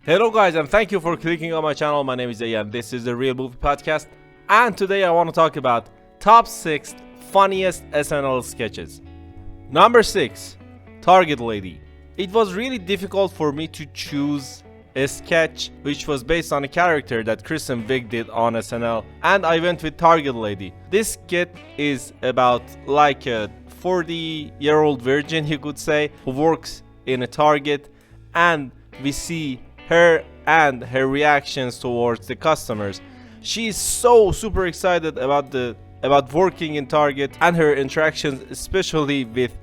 Hello guys, and thank you for clicking on my channel. My name is Jay and this is the Real Movie Podcast. And today I want to talk about top 6 funniest SNL sketches. Number 6, Target Lady. It was really difficult for me to choose a sketch which was based on a character that Chris and Vic did on SNL, and I went with Target Lady. This skit is about like a 40-year-old virgin, you could say, who works in a Target, and we see her and her reactions towards the customers. She is so super excited about working in Target, and her interactions, especially with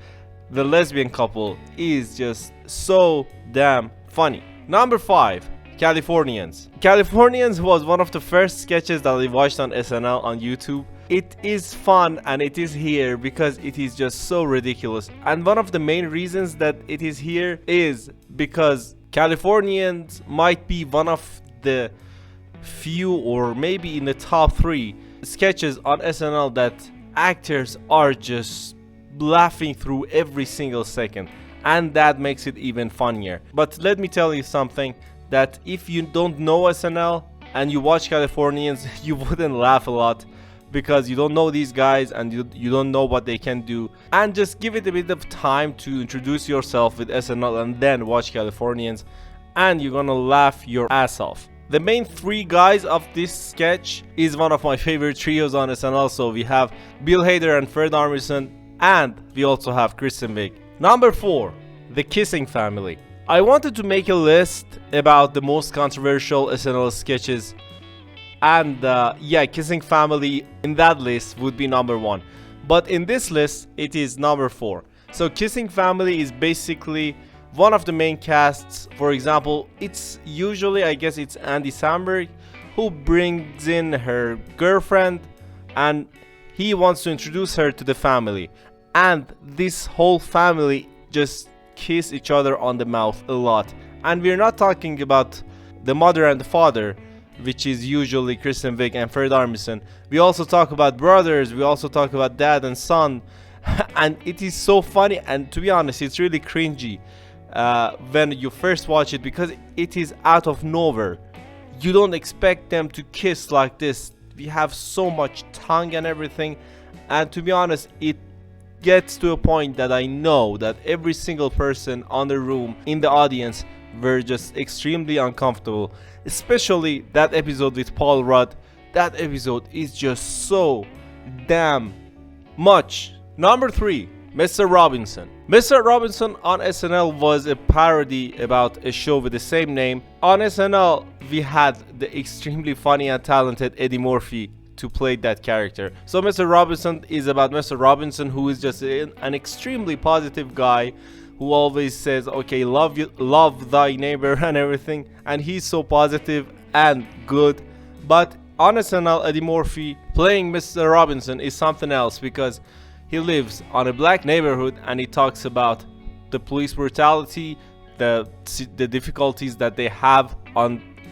the lesbian couple, is just so damn funny. Number 5, Californians. Californians was one of the first sketches that I watched on SNL on YouTube. It is fun and it is here because it is just so ridiculous. And one of the main reasons that it is here is because Californians might be one of the few, or maybe in the top 3 sketches on SNL that actors are just laughing through every single second, and that makes it even funnier. But let me tell you something, that if you don't know SNL and you watch Californians, you wouldn't laugh a lot because you don't know these guys and you don't know what they can do. And just give it a bit of time to introduce yourself with SNL and then watch Californians, and you're gonna laugh your ass off. The main 3 guys of this sketch is one of my favorite trios on SNL. So we have Bill Hader and Fred Armisen, and we also have Chris and Vic. Number 4, the Kissing Family. I wanted to make a list about the most controversial SNL sketches, and Kissing Family in that list would be number 1, but in this list it is number 4. So Kissing Family is basically one of the main casts. For example, it's usually, I guess it's Andy Samberg who brings in her girlfriend, and he wants to introduce her to the family, and this whole family just kiss each other on the mouth a lot. And we're not talking about the mother and the father, which is usually Chris and Vic and Fred Armisen. We also talk about brothers, we also talk about dad and son, and it is so funny. And to be honest, it's really cringy when you first watch it, because it is out of nowhere. You don't expect them to kiss like this. We have so much tongue and everything, and to be honest, it gets to a point that I know that every single person on the room, in the audience, were just extremely uncomfortable. Especially that episode with Paul Rudd. That episode is just so damn much. Number 3, Mr. Robinson. Mr. Robinson on SNL was a parody about a show with the same name. On SNL, we had the extremely funny and talented Eddie Murphy to play that character. So Mr. Robinson is about Mr. Robinson, who is just an extremely positive guy who always says, okay, love thy neighbor and everything, and he's so positive and good. But on SNL, Eddie Murphy playing Mr. Robinson is something else, because he lives on a black neighborhood and he talks about the police brutality, the difficulties that they have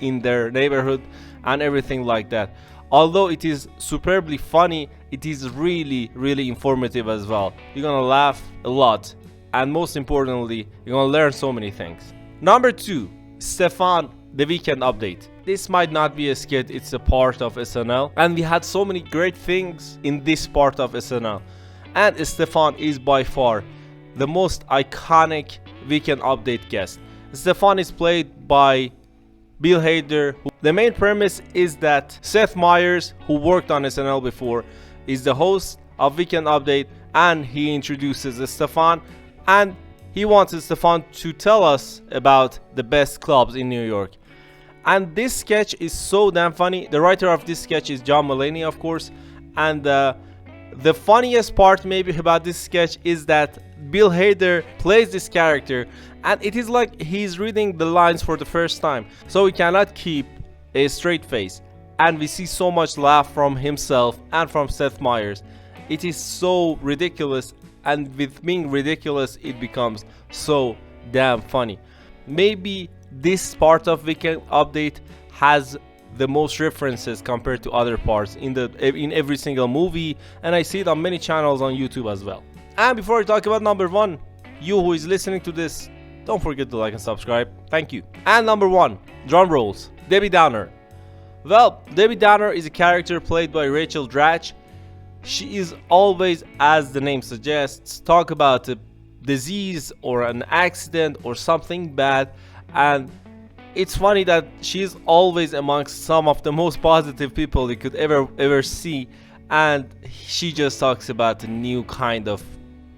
in their neighborhood and everything like that. Although it is superbly funny, it is really, really informative as well. You're gonna laugh a lot, and most importantly, you're gonna learn so many things. Number 2, Stefan, the Weekend Update. This might not be a skit, it's a part of SNL, and we had so many great things in this part of SNL. And Stefan is by far the most iconic Weekend Update guest. Stefan is played by Bill Hader. The main premise is that Seth Meyers, who worked on SNL before, is the host of Weekend Update, and he introduces Stefan, and he wants Stefan to tell us about the best clubs in New York. And this sketch is so damn funny. The writer of this sketch is John Mulaney, of course, and the funniest part maybe about this sketch is that Bill Hader plays this character, and it is like he's reading the lines for the first time, so he cannot keep a straight face, and we see so much laugh from himself and from Seth Meyers. It is so ridiculous, and with being ridiculous, it becomes so damn funny. Maybe this part of Weekend Update has the most references compared to other parts in every single movie, and I see it on many channels on YouTube as well. And before I talk about number 1, you who is listening to this, don't forget to like and subscribe. Thank you. And number 1, drum rolls, Debbie Downer. Well, Debbie Downer is a character played by Rachel Dratch. She is always, as the name suggests, talk about a disease or an accident or something bad, and it's funny that she's always amongst some of the most positive people you could ever see, and she just talks about the new kind of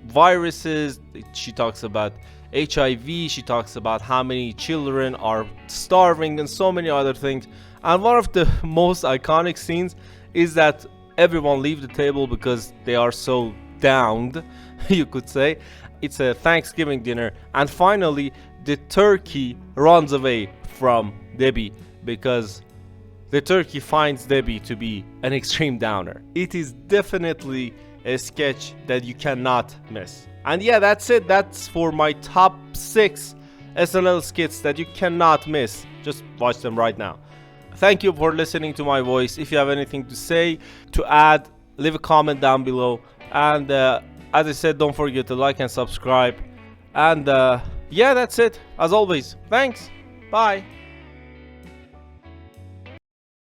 viruses. She talks about HIV, she talks about how many children are starving and so many other things. And one of the most iconic scenes is that everyone leave the table because they are so downed, you could say. It's a Thanksgiving dinner, and finally the turkey runs away from Debbie because the turkey finds Debbie to be an extreme downer. It is definitely a sketch that you cannot miss. And yeah, that's it. That's for my top 6 SNL skits that you cannot miss. Just watch them right now. Thank you for listening to my voice. If you have anything to say, to add, leave a comment down below. And as I said, don't forget to like and subscribe. And yeah, that's it. As always, thanks. Bye.